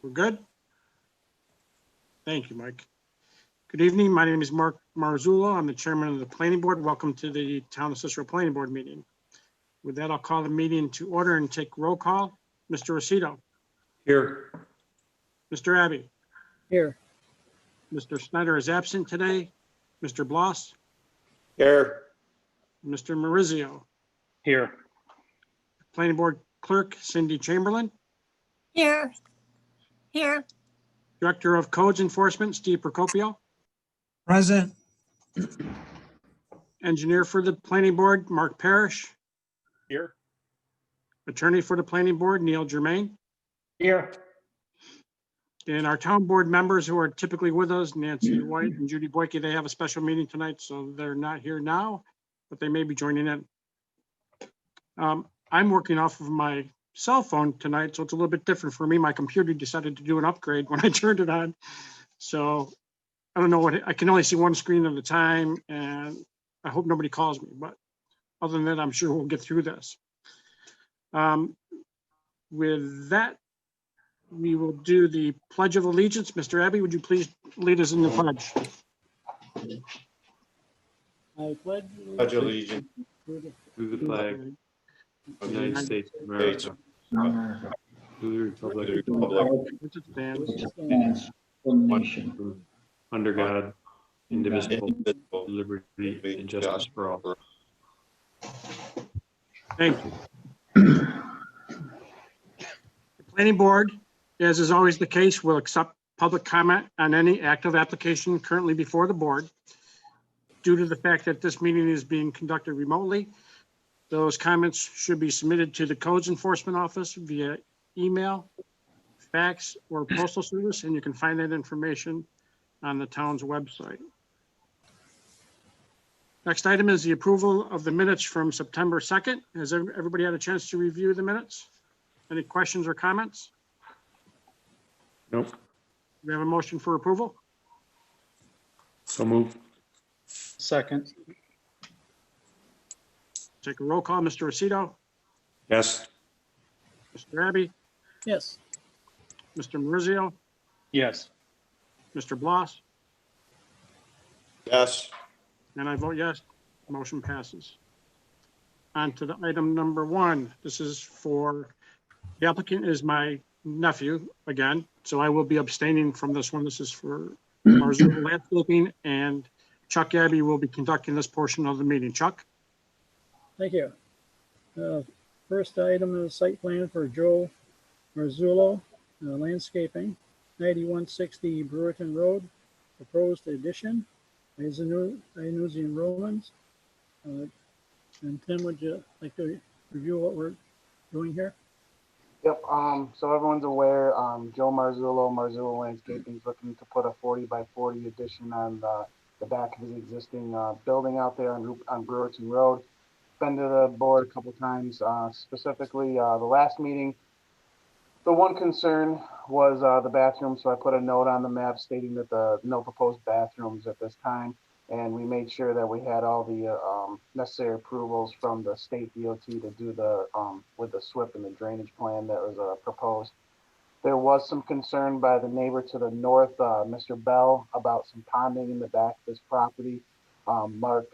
We're good? Thank you, Mike. Good evening. My name is Mark Marzullo. I'm the chairman of the planning board. Welcome to the Town of Cicero Planning Board meeting. With that, I'll call the meeting to order and take roll call. Mr. Rosito. Here. Mr. Abbey. Here. Mr. Snyder is absent today. Mr. Bloss. Here. Mr. Maurizio. Here. Planning board clerk Cindy Chamberlain. Here. Here. Director of Codes Enforcement Steve Procopio. Present. Engineer for the planning board Mark Parrish. Here. Attorney for the planning board Neil Germain. Here. And our town board members who are typically with us, Nancy White and Judy Boyke, they have a special meeting tonight, so they're not here now, but they may be joining in. I'm working off of my cell phone tonight, so it's a little bit different for me. My computer decided to do an upgrade when I turned it on. So I don't know what, I can only see one screen at a time, and I hope nobody calls me, but other than that, I'm sure we'll get through this. With that, we will do the Pledge of Allegiance. Mr. Abbey, would you please lead us in the pledge? I pledge Allegiance to to the flag of the United States of America, to the republic Which it stands, stands one nation. under God, indivisible, with liberty and justice for all. Thank you. The planning board, as is always the case, will accept public comment on any active application currently before the board. Due to the fact that this meeting is being conducted remotely, those comments should be submitted to the Codes Enforcement Office via email, fax, or postal service, and you can find that information on the town's website. Next item is the approval of the minutes from September 2nd. Has everybody had a chance to review the minutes? Any questions or comments? Nope. We have a motion for approval. So moved. Second. Take a roll call. Mr. Rosito, Yes. Mr. Abbey, Yes. Mr. Maurizio, Yes. Mr. Bloss, Yes. and I vote yes. Motion passes. On to the item number 1. This is for, the applicant is my nephew again, so I will be abstaining from this one. This is for Marzullo Landscaping, and Chuck Abbey will be conducting this portion of the meeting. Chuck? Thank you. First item is site plan for Joe Marzullo Landscaping, 9160 Brewerton Road, proposed addition. Inusian Romans. And Tim, would you like to review what we're doing here? Yep, so everyone's aware, Joe Marzullo Landscaping is looking to put a 40 by 40 addition on the back of his existing building out there on Brewerton Road. Been to the board a couple times, specifically the last meeting. The one concern was the bathroom, so I put a note on the map stating that no proposed bathrooms at this time, and we made sure that we had all the necessary approvals from the state DOT to do the with the SWIP and the drainage plan that was proposed. There was some concern by the neighbor to the north, Mr. Bell, about some ponding in the back of his property. Mark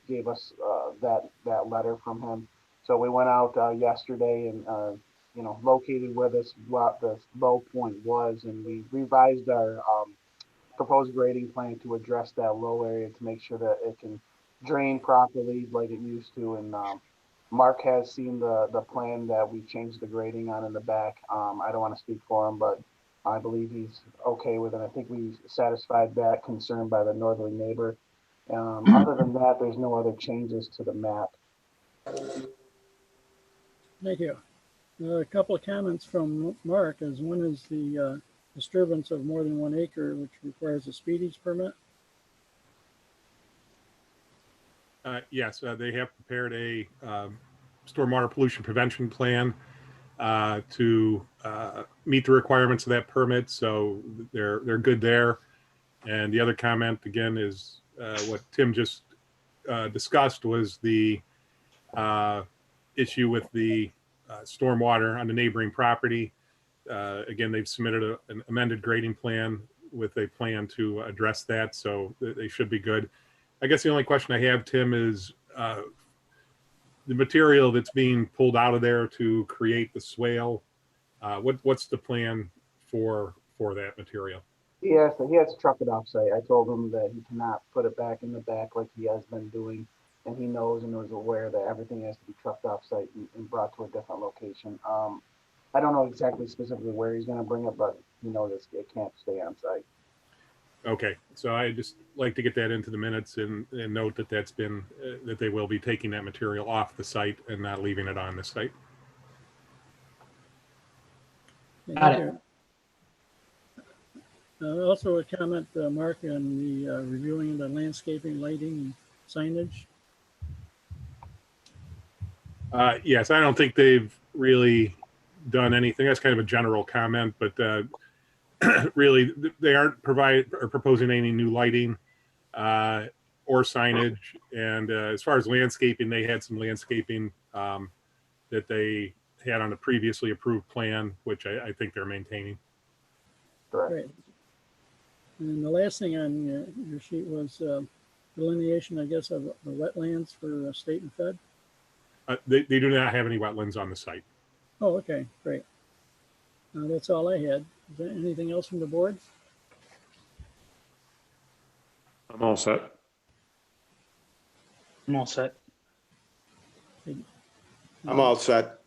gave us that letter from him, so we went out yesterday and located where this low point was, and we revised our proposed grading plan to address that low area to make sure that it can drain properly like it used to. And Mark has seen the plan that we changed the grading on in the back. I don't want to speak for him, but I believe he's okay with it. I think we satisfied that concern by the northerly neighbor. Other than that, there's no other changes to the map. Thank you. A couple of comments from Mark, as one is the disturbance of more than 1 acre, which requires a speedies permit. Yes, they have prepared a stormwater pollution prevention plan to meet the requirements of that permit, so they're good there. And the other comment again is what Tim just discussed was the issue with the stormwater on the neighboring property. Again, they've submitted an amended grading plan with a plan to address that, so they should be good. I guess the only question I have, Tim, is the material that's being pulled out of there to create the swale. What's the plan for that material? He has to truck it off site. I told him that he cannot put it back in the back like he has been doing, and he knows and was aware that everything has to be trucked off site and brought to a different location. I don't know exactly specifically where he's going to bring it, but he knows it can't stay on site. Okay, so I just like to get that into the minutes and note that that's been that they will be taking that material off the site and not leaving it on the site. Thank you. Also a comment, Mark, on the reviewing the landscaping, lighting, signage. Yes, I don't think they've really done anything. That's kind of a general comment, but really they aren't proposing any new lighting or signage. And as far as landscaping, they had some landscaping that they had on a previously approved plan, which I think they're maintaining. Correct. Great. And the last thing on your sheet was delineation, I guess, of the wetlands for state and fed. They do not have any wetlands on the site. Oh, okay, great. That's all I had. Is there anything else from the board? I'm all set. I'm all set. I'm all set.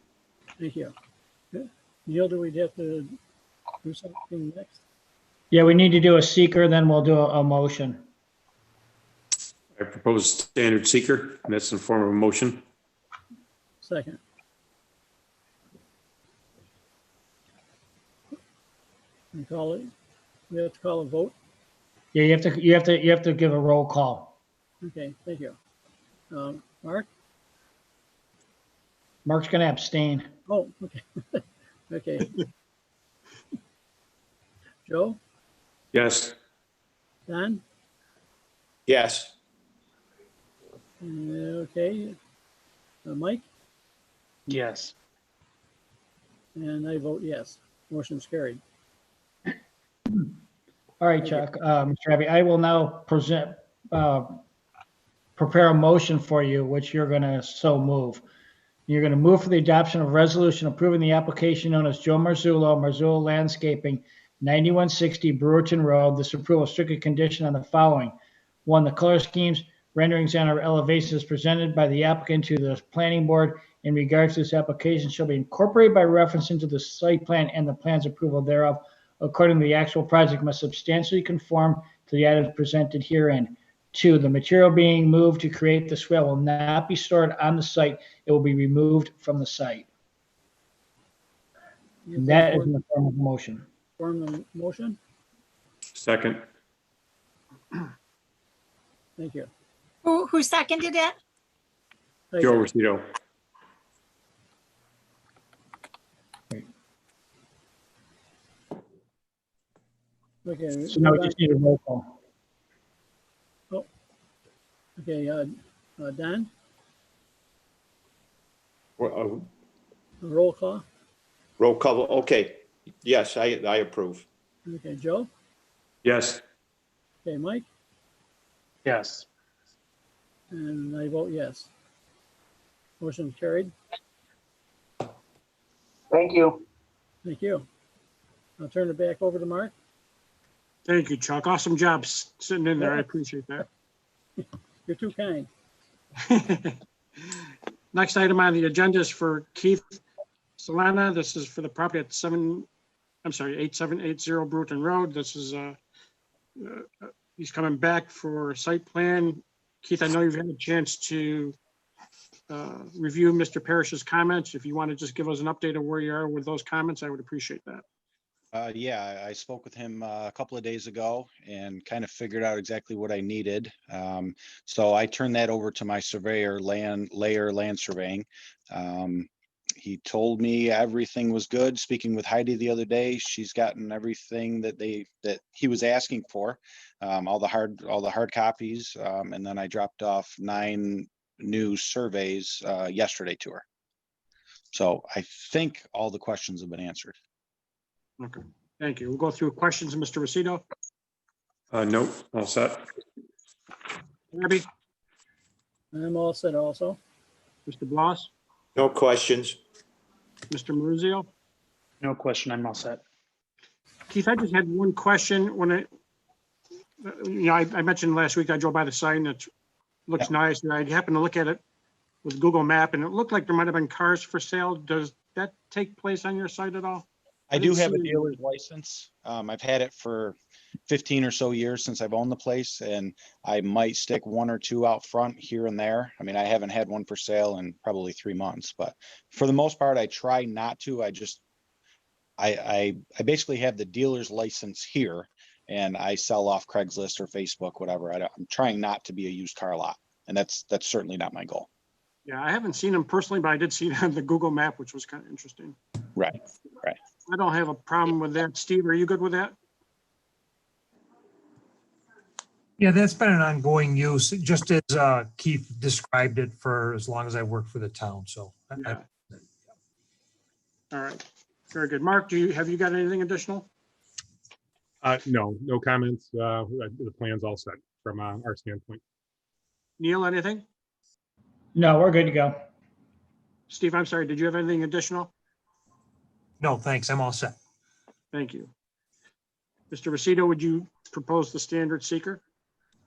Thank you. Neil, do we have to do something next? Yeah, we need to do a seeker, then we'll do a motion. I propose standard seeker, and that's in the form of a motion. Second. We call it. We have to call a vote. Yeah, you have to give a roll call. Okay, thank you. Mark? Mark's going to abstain. Oh, okay. Okay. Joe? Yes. Don? Yes. Okay. Mike? Yes. And I vote yes. Motion's carried. All right, Chuck, Mr. Abbey, I will now prepare a motion for you, which you're going to so move. You're going to move for the adoption of a resolution approving the application known as Joe Marzullo Landscaping, 9160 Brewerton Road. This approval is strictly conditioned on the following. One, the color schemes, renderings, and our elevations presented by the applicant to the planning board in regards to this application shall be incorporated by reference into the site plan and the plan's approval thereof. According to the actual project must substantially conform to the items presented herein. Two, the material being moved to create the swale will not be stored on the site. It will be removed from the site. That is in the form of a motion. Form the motion. Second. Thank you. Who seconded it? Joe Rosito. Okay. So now we just need a roll call. Okay, Don, Well, roll call. roll call. Okay. Yes, I approve. Okay, Joe. Yes. Okay, Mike, Yes. and I vote yes. Motion carried. Thank you. Thank you. I'll turn it back over to Mark. Thank you, Chuck. Awesome job sitting in there. I appreciate that. You're too kind. Next item on the agenda is for Keith Solana. This is for the property at 8780 Bruton Road. This is he's coming back for site plan. Keith, I know you've had a chance to review Mr. Parrish's comments. If you want to just give us an update of where you are with those comments, I would appreciate that. Yeah, I spoke with him a couple of days ago and kind of figured out exactly what I needed. So I turned that over to my surveyor, land surveying. He told me everything was good. Speaking with Heidi the other day, she's gotten everything that he was asking for, all the hard copies, and then I dropped off 9 new surveys yesterday to her. So I think all the questions have been answered. Okay, thank you. We'll go through questions. Mr. Rosito, Nope, all set. Abby, I'm all set also. Mr. Bloss, No questions. Mr. Maruzio. No question. I'm all set. Keith, I just had one question. When I mentioned last week, I drove by the sign that looks nice, and I happened to look at it with Google Map, and it looked like there might have been cars for sale. Does that take place on your site at all? I do didn't have a see it. dealer's license. I've had it for 15 or so years since I've owned the place, and I might stick one or two out front here and there. I mean, I haven't had one for sale in probably 3 months, but for the most part, I try not to. I basically have the dealer's license here, and I sell off Craigslist or Facebook, whatever. I'm trying not to be a used car lot, and that's certainly not my goal. Yeah, I haven't seen them personally, but I did see it on the Google Map, which was kind of interesting. Right. I don't have a problem with that. Steve, are you good with that? Yeah, that's been an ongoing use, just as Keith described it for as long as I worked for the town, so. Yeah. All right, very good. Mark, have you got anything additional? No comments. The plan's all set from our standpoint. Neil, anything? No, we're good to go. Steve, I'm sorry, did you have anything additional? No, thanks, I'm all set. Thank you. Mr. Rosito, would you propose the standard seeker?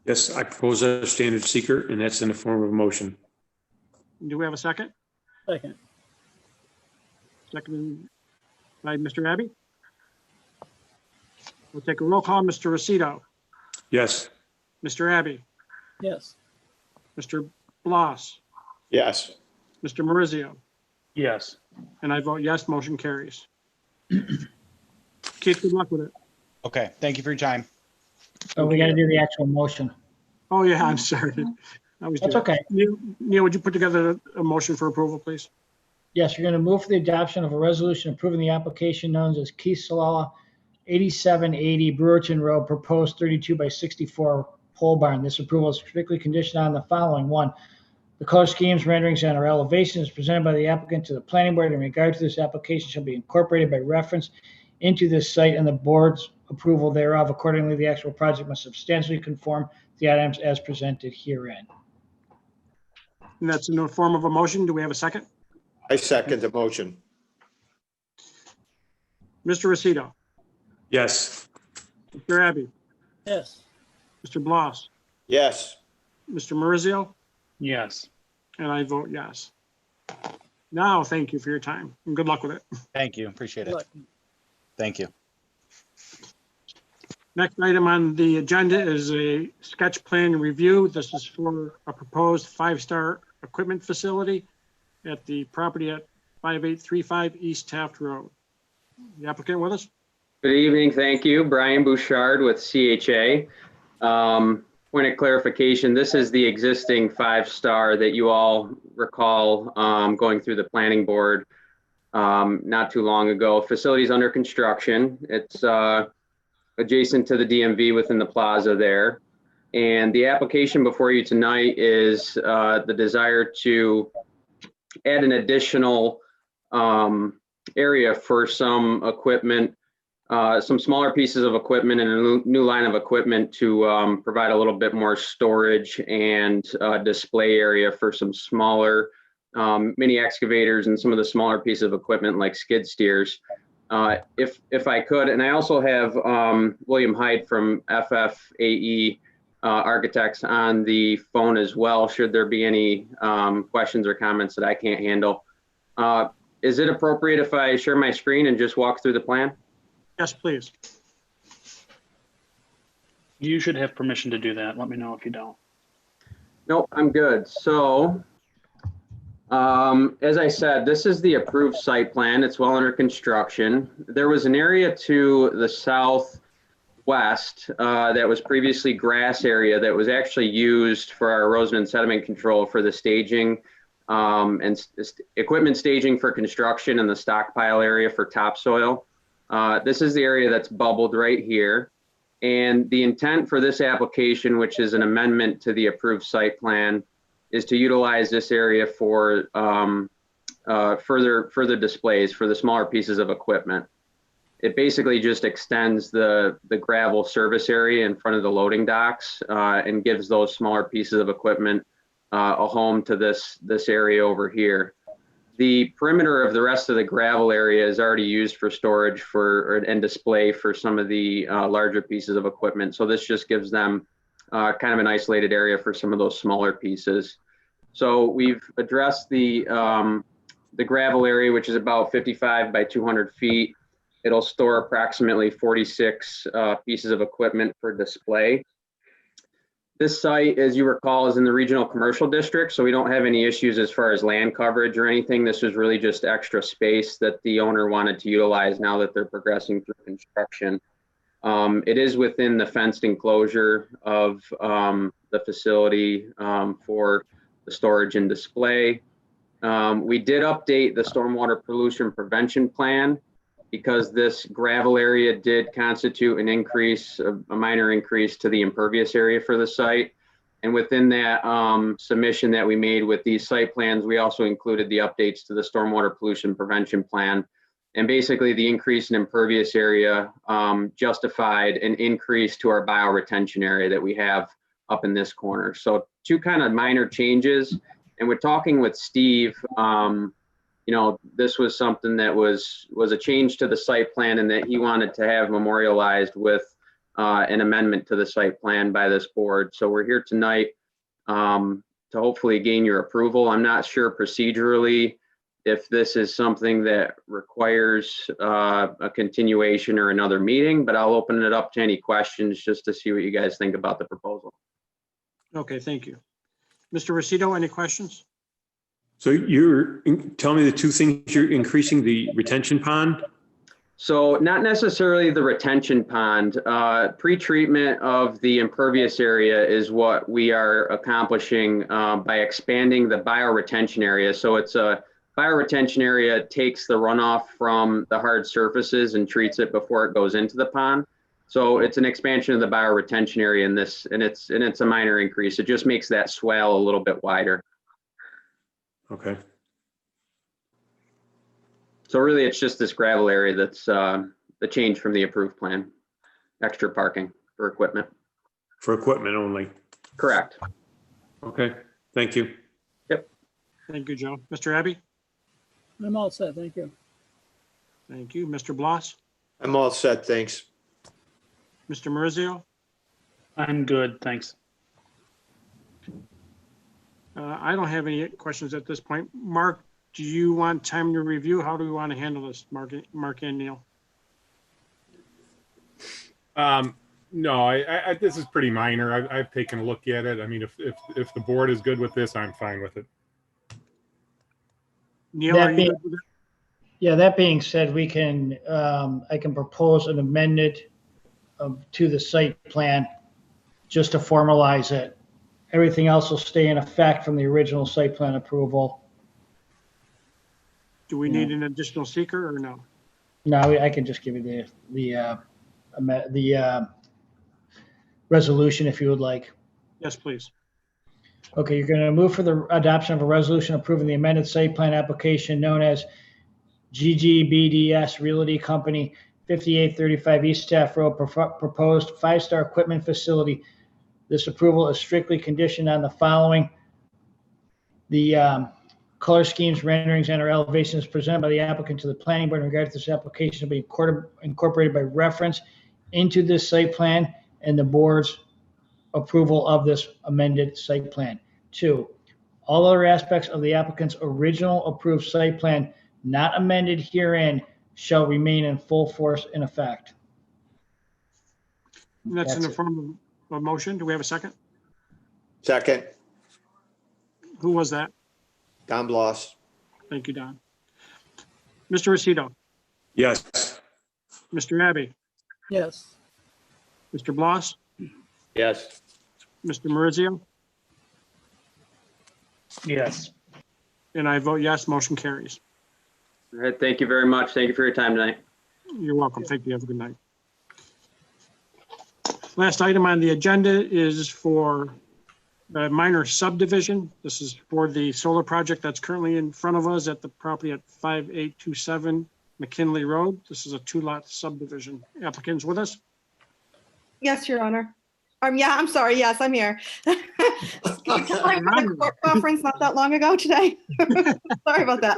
Yes, I propose a standard seeker, and that's in the form of a motion. Do we have a second? Second. Second by Mr. Abbey. We'll take a roll call. Mr. Rosito, Yes, Mr. Abbey, Yes. Mr. Bloss, Yes. Mr. Marizio, Yes. and I vote yes, motion carries. Keith, good luck with it. Okay, thank you for your time. So we got to do the actual motion. Oh, yeah, I'm sorry. I was That's doing- okay. Neil, would you put together a motion for approval, please? Yes, you're going to move for the adoption of a resolution approving the application known as Keith Salala, 8780 Brewerton Road, proposed 32 by 64 pole barn. This approval is strictly conditioned on the following. One, the color schemes, renderings, and or elevations presented by the applicant to the planning board in regard to this application shall be incorporated by reference into this site and the board's approval thereof. Accordingly, the actual project must substantially conform to the items as presented herein. And that's in the form of a motion. Do we have a second? I second the motion. Mr. Rosito, yes, Mr. Abbey, Yes. Mr. Bloss, Yes. Mr. Marizio, Yes. and I vote yes. Now, thank you for your time and good luck with it. Thank you, appreciate it. Look, Thank you. Next item on the agenda is a sketch plan review. This is for a proposed 5-star equipment facility at the property at 5835 East Taft Road. The applicant with us? Good evening, thank you. Brian Bouchard with CHA. Point of clarification, this is the existing 5-star that you all recall going through the planning board not too long ago. Facility's under construction. It's adjacent to the DMV within the plaza there. And the application before you tonight is the desire to add an additional area for some equipment, some smaller pieces of equipment and a new line of equipment to provide a little bit more storage and display area for some smaller mini excavators and some of the smaller pieces of equipment like skid steers. If I could, and I also have William Hyde from FFAE Architects on the phone as well, should there be any questions or comments that I can't handle. Is it appropriate if I share my screen and just walk through the plan? Yes, please. You should have permission to do that. Let me know if you don't. Nope, I'm good. So, as I said, this is the approved site plan. It's well under construction. There was an area to the southwest that was previously grass area that was actually used for our erosion and sediment control for the staging and equipment staging for construction and the stockpile area for topsoil. This is the area that's bubbled right here. And the intent for this application, which is an amendment to the approved site plan, is to utilize this area for further displays for the smaller pieces of equipment. It basically just extends the gravel service area in front of the loading docks and gives those smaller pieces of equipment a home to this area over here. The perimeter of the rest of the gravel area is already used for storage and display for some of the larger pieces of equipment. So this just gives them kind of an isolated area for some of those smaller pieces. So we've addressed the gravel area, which is about 55 by 200 feet. It'll store approximately 46 pieces of equipment for display. This site, as you recall, is in the regional commercial district, so we don't have any issues as far as land coverage or anything. This was really just extra space that the owner wanted to utilize now that they're progressing through construction. It is within the fenced enclosure of the facility for the storage and display. We did update the stormwater pollution prevention plan because this gravel area did constitute an increase, a minor increase to the impervious area for the site. And within that submission that we made with these site plans, we also included the updates to the stormwater pollution prevention plan. And basically the increase in impervious area justified an increase to our bioretention area that we have up in this corner. So two kind of minor changes. And we're talking with Steve, you know, this was something that was a change to the site plan and that he wanted to have memorialized with an amendment to the site plan by this board. So we're here tonight to hopefully gain your approval. I'm not sure procedurally if this is something that requires a continuation or another meeting, but I'll open it up to any questions just to see what you guys think about the proposal. Okay, thank you. Mr. Rosito, any questions? So you're telling me the two things, you're increasing the retention pond? So not necessarily the retention pond. Pre-treatment of the impervious area is what we are accomplishing by expanding the bioretention area. So it's a bioretention area takes the runoff from the hard surfaces and treats it before it goes into the pond. So it's an expansion of the bioretention area in this, and it's a minor increase. It just makes that swale a little bit wider. Okay. So really, it's just this gravel area that's the change from the approved plan. Extra parking for equipment. For equipment only? Correct. Okay, thank you. Yep. Thank you, Joe. Mr. Abbey? I'm all set, thank you. Thank you. Mr. Bloss? I'm all set, thanks. Mr. Merzio? I'm good, thanks. I don't have any questions at this point. Mark, do you want time to review? How do we want to handle this, Mark and Neil? No, I this is pretty minor. I've taken a look at it. I mean, if the board is good with this, I'm fine with it. Neil, That are you being- good with it? Yeah, that being said, we can, I can propose an amendment to the site plan just to formalize it. Everything else will stay in effect from the original site plan approval. Do we need an additional seeker or no? No, I can just give you the resolution if you would like. Yes, please. Okay, you're going to move for the adoption of a resolution approving the amended site plan application known as GGBDS Realty Company, 5835 East Staff Road, proposed five-star equipment facility. This approval is strictly conditioned on the following: the color schemes, renderings, and/or elevations presented by the applicant to the planning board in regard to this application will be incorporated by reference into this site plan and the board's approval of this amended site plan. 2, all other aspects of the applicant's original approved site plan not amended herein shall remain in full force in effect. And that's in the form of a motion. Do we have a second? Second, Who was that? Don Bloss. Thank you, Don. Mr. Rosito? Yes. Mr. Abbey? Yes, Mr. Bloss? Yes. Mr. Merzio? Yes. And I vote yes, motion carries. All right, thank you very much. Thank you for your time tonight. You're welcome. Thank you. Have a good night. Last item on the agenda is for a minor subdivision. This is for the solar project that's currently in front of us at the property at 5827 McKinley Road. This is a 2-lot subdivision. Applicants with us? Yes, Your Honor. Yeah, I'm sorry. Yes, I'm here. I had a court conference not that long ago today. Sorry about that.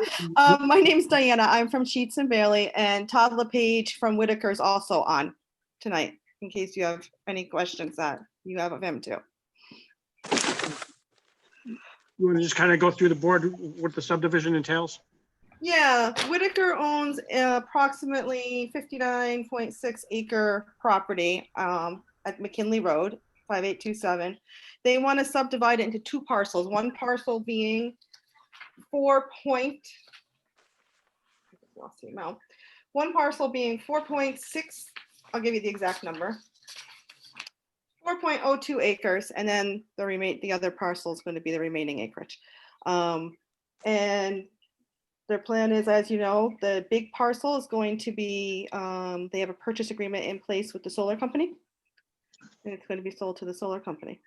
My name's Diana. I'm from Sheets and Bailey, and Todd LePage from Whitaker is also on tonight, in case you have any questions that you have of him too. You want to just kind of go through the board what the subdivision entails? Yeah, Whitaker owns approximately 59.6 acre property at McKinley Road, 5827. They want to subdivide it into 2 parcels, one parcel being 4.6, I'll give you the exact number, 4.02 acres, and then the other parcel is going to be the remaining acreage. And their plan is, as you know, the big parcel is going to be, they have a purchase agreement in place with the solar company. And it's going to be sold to the solar company.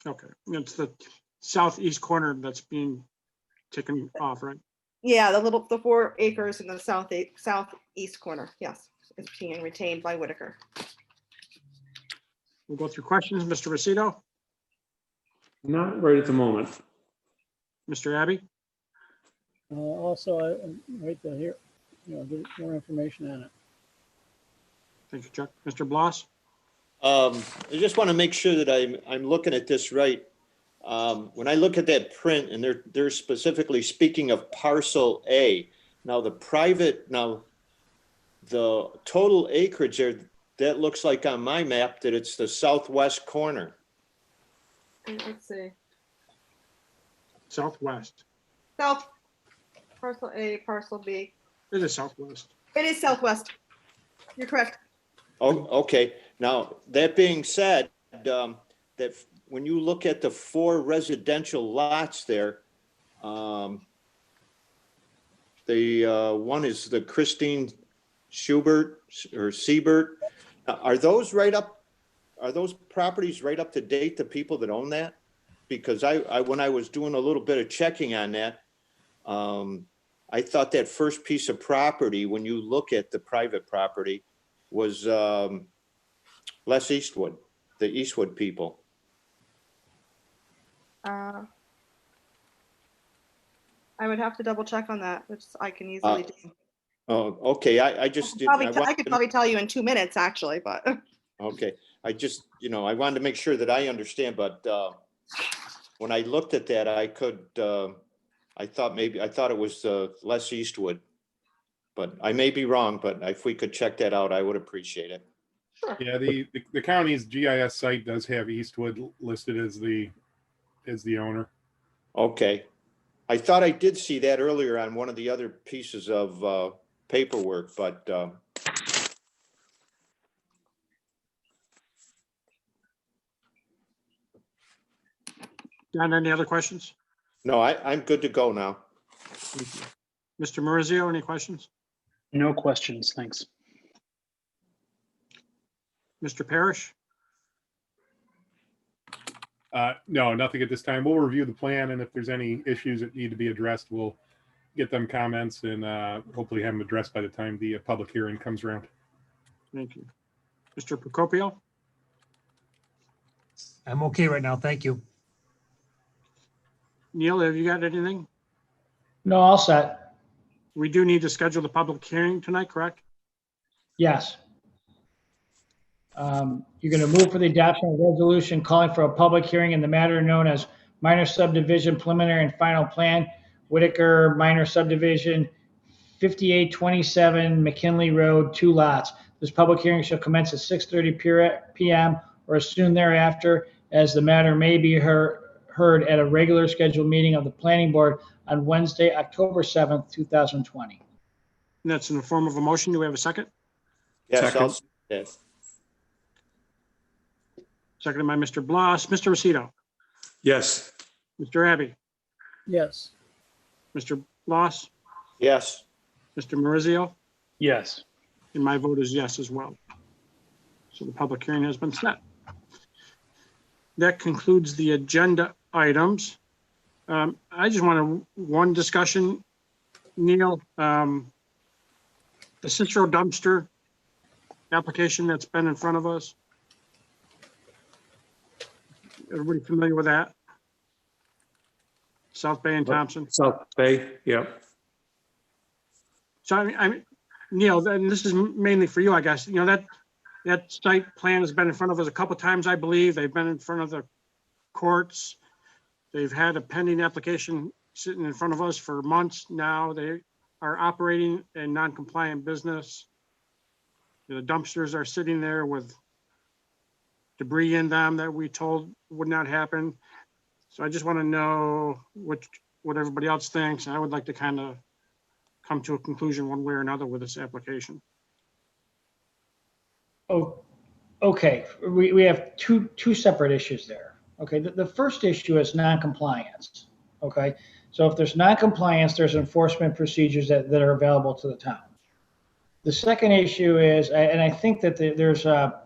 Okay, it's the southeast corner that's being taken off, right? Yeah, the 4 acres in the southeast corner, yes, is being retained by Whitaker. We'll go through questions. Mr. Rosito, Not right at the moment. Mr. Abbey, Also, I'd like to hear, get more information on it. thank you, Chuck. Mr. Bloss, I just want to make sure that I'm looking at this right. When I look at that print, and they're specifically speaking of parcel A. Now the total acreage there, that looks like on my map that it's the southwest corner. Let's see. southwest. South, parcel A, parcel B. It is southwest. It is southwest. You're correct. Oh, okay. Now, that being said, that when you look at the 4 residential lots there, the one is the Christine Schubert or Siebert. Are those properties right up to date, the people that own that? Because when I was doing a little bit of checking on that, I thought that first piece of property, when you look at the private property, was Les Eastwood, the Eastwood people. I would have to double check on that, which I can easily do. Oh, okay. I just didn't. I could probably tell you in 2 minutes, actually, but. Okay. I just, I wanted to make sure that I understand, but when I looked at that, I thought it was Les Eastwood, but I may be wrong, but if we could check that out, I would appreciate it. Sure. Yeah, the county's GIS site does have Eastwood listed as the owner. Okay. I thought I did see that earlier on one of the other pieces of paperwork, but John, any other questions? no, I'm good to go now. Mr. Maurizio, any questions? No questions, thanks. Mr. Parrish? No, nothing at this time. We'll review the plan, and if there's any issues that need to be addressed, we'll get them comments and hopefully have them addressed by the time the public hearing comes around. Thank you. Mr. Procopio? I'm okay right now. Thank you. Neil, have you got anything? No, all set. We do need to schedule the public hearing tonight, correct? Yes. You're going to move for the adoption of a resolution calling for a public hearing in the matter known as minor subdivision preliminary and final plan, Whitaker minor subdivision, 5827 McKinley Road, 2 lots. This public hearing shall commence at 6:30 p.m. or as soon thereafter, as the matter may be heard at a regular scheduled meeting of the planning board on Wednesday, October 7th, 2020. And that's in the form of a motion. Do we have a second? Yes, Second. yes. Seconded by Mr. Bloss. Mr. Rosito? Yes. Mr. Abbey? Yes. Mr. Bloss? Yes. Mr. Maurizio? Yes. And my vote is yes as well. So the public hearing has been set. That concludes the agenda items. I just want one discussion, Neil. the Cicero dumpster application that's been in front of us. Everybody familiar with that? South Bay and Thompson. South Bay, yep. So I mean, Neil, and this is mainly for you, I guess. You know, that site plan has been in front of us a couple times, I believe. They've been in front of the courts. They've had a pending application sitting in front of us for months now. They are operating a non-compliant business. The dumpsters are sitting there with debris in them that we told would not happen. So I just want to know what everybody else thinks. And I would like to kind of come to a conclusion one way or another with this application. Oh, okay. We have two separate issues there. Okay, the first issue is non-compliance. Okay, so if there's non-compliance, there's enforcement procedures that are available to the town. The second issue is, and I think that there's a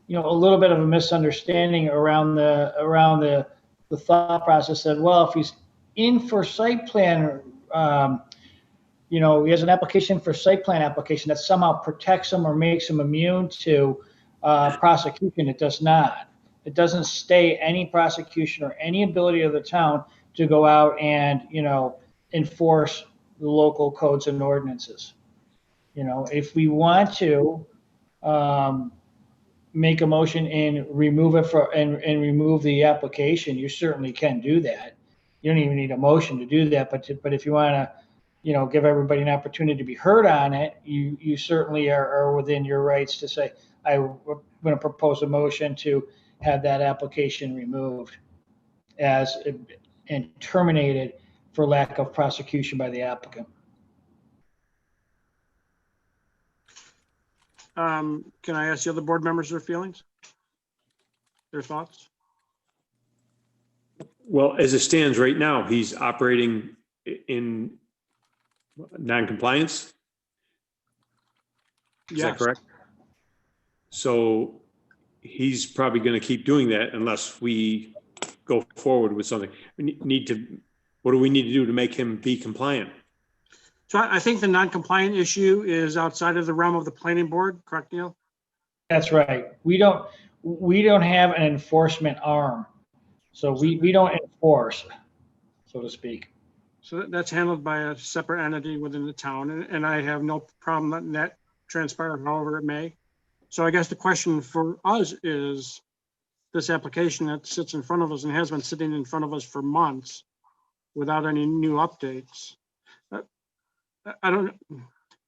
little bit of a misunderstanding around the thought process that, well, if he's in for site plan, he has an application for site plan application that somehow protects him or makes him immune to prosecution. It does not. It doesn't stay any prosecution or any ability of the town to go out and, enforce the local codes and ordinances. If we want to make a motion and remove it and remove the application, you certainly can do that. You don't even need a motion to do that. But if you want to, give everybody an opportunity to be heard on it, you certainly are within your rights to say, I'm going to propose a motion to have that application removed and terminated for lack of prosecution by the applicant. Can I ask the other board members their feelings? Their thoughts? Well, as it stands right now, he's operating in non-compliance. Is that correct? So he's probably going to keep doing that unless we go forward with something. What do we need to do to make him be compliant? So I think the non-compliant issue is outside of the realm of the planning board, correct, Neil? That's right. We don't have an enforcement arm. So we don't enforce, so to speak. So that's handled by a separate entity within the town, and I have no problem letting that transpire however it may. So I guess the question for us is this application that sits in front of us and has been sitting in front of us for months without any new updates. I don't,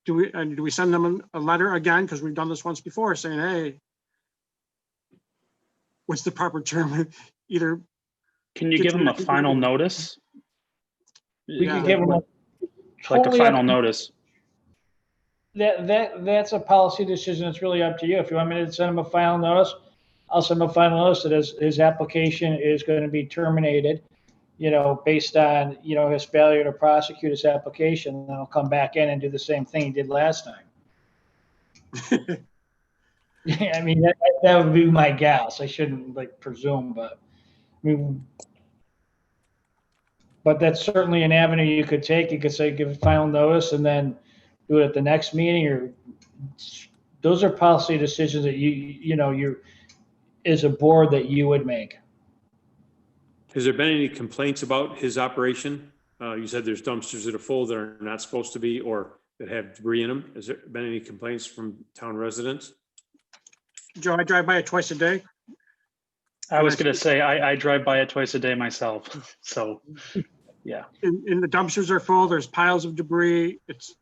do we send them a letter again? Because we've done this once before saying, hey, what's the proper term? Either. Can you give them a final notice? We can give them like a final notice. That's a policy decision. It's really up to you. If you want me to send him a final notice, I'll send him a final notice that his application is going to be terminated, based on, his failure to prosecute his application. And then I'll come back in and do the same thing he did last time. I mean, that would be my guess. I shouldn't presume, but but that's certainly an avenue you could take. You could say, give a final notice and then do it at the next meeting, or those are policy decisions that you as a board that you would make. Has there been any complaints about his operation? You said there's dumpsters that are full that are not supposed to be, or that have debris in them. Has there been any complaints from town residents? Joe, I drive by it twice a day. I was going to say, I drive by it twice a day myself. So, yeah. And the dumpsters are full. There's piles of debris. It's,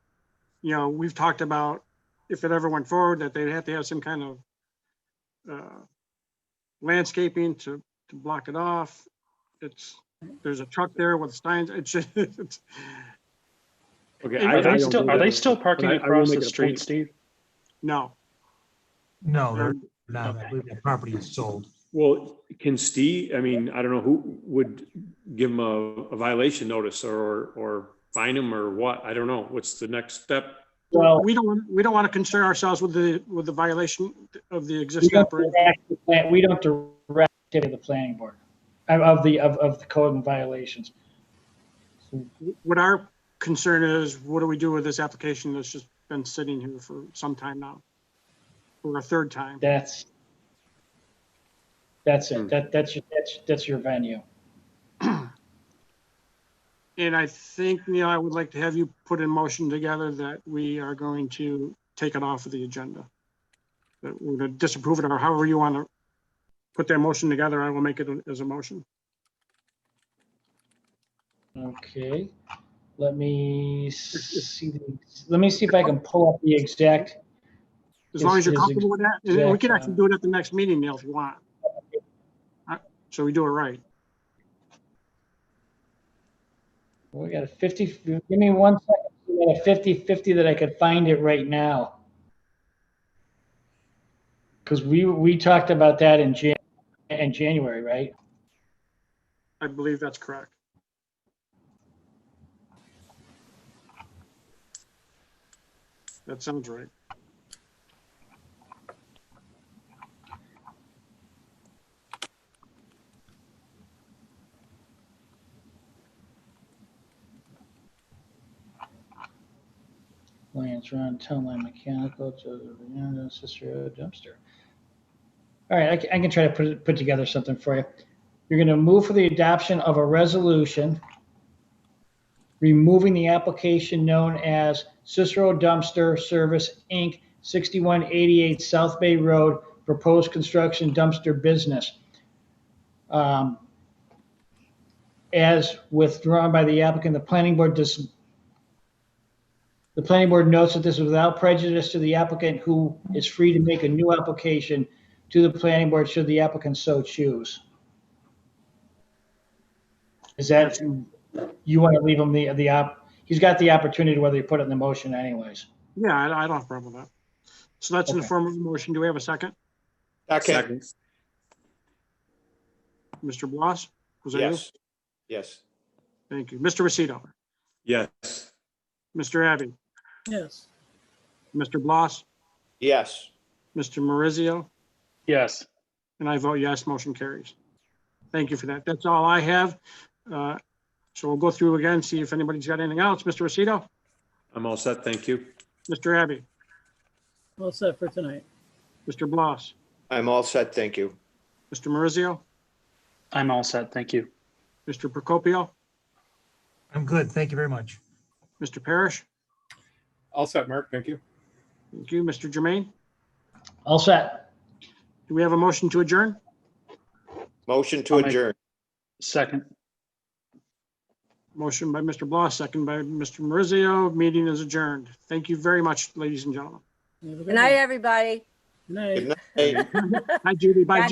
we've talked about if it ever went forward that they'd have to have some kind of landscaping to block it off. There's a truck there with signs. It's just, okay. Are they still parking across the street, Steve? No. No, they're not. I believe the property is sold. Well, can Steve, I mean, I don't know who would give him a violation notice or fine him or what? I don't know. What's the next step? Well, we don't want to concern ourselves with the violation of the existing operation. We don't direct the planning board of the code and violations. What our concern is, what do we do with this application that's just been sitting here for some time now, for a third time. That's it. That's your venue. And I think, Neil, I would like to have you put in motion together that we are going to take it off of the agenda. That we're going to disapprove it, or however you want to put that motion together. I will make it as a motion. Okay. Let me see. Let me see if I can pull up the exact. As long as you're his comfortable with that, and we can exact, actually do it at the next meeting, Neil, if you want. So we do it right. We got a 50. Give me 1 second. We got a 50-50 that I could find it right now. Because we talked about that in January, right? I believe that's correct. That sounds right. Lance Run, Town Line Mechanical, Cicero dumpster. All right, I can try to put together something for you. You're going to move for the adoption of a resolution removing the application known as Cicero Dumpster Service, Inc., 6188 South Bay Road, proposed construction dumpster business. As withdrawn by the applicant, the planning board notes that this is without prejudice to the applicant, who is free to make a new application to the planning board should the applicant so choose. Is that, you want to leave him he's got the opportunity whether you put it in the motion anyways. Yeah, I don't have a problem with that. So that's in the Okay. form of a motion. Do we have a second? Second. Mr. Bloss? Was that you? Yes. Yes. Thank you. Mr. Rosito? Yes. Mr. Abbey? Yes. Mr. Bloss? Yes. Mr. Maurizio? Yes. And I vote yes, motion carries. Thank you for that. That's all I have. So we'll go through again, see if anybody's got anything else. Mr. Rosito? I'm all set. Thank you. Mr. Abbey? All set for tonight. Mr. Bloss? I'm all set. Thank you. Mr. Maurizio? I'm all set. Thank you. Mr. Procopio? I'm good. Thank you very much. Mr. Parrish? All set, Mark. Thank you. Thank you. Mr. Jermaine? All set. Do we have a motion to adjourn? Motion to I'll make- adjourn. Second. Motion by Mr. Bloss, second by Mr. Maurizio. Meeting is adjourned. Thank you very much, ladies and gentlemen. Have a Good night, everybody. Good night. Good night. Hi, Judy. Bye, Bye.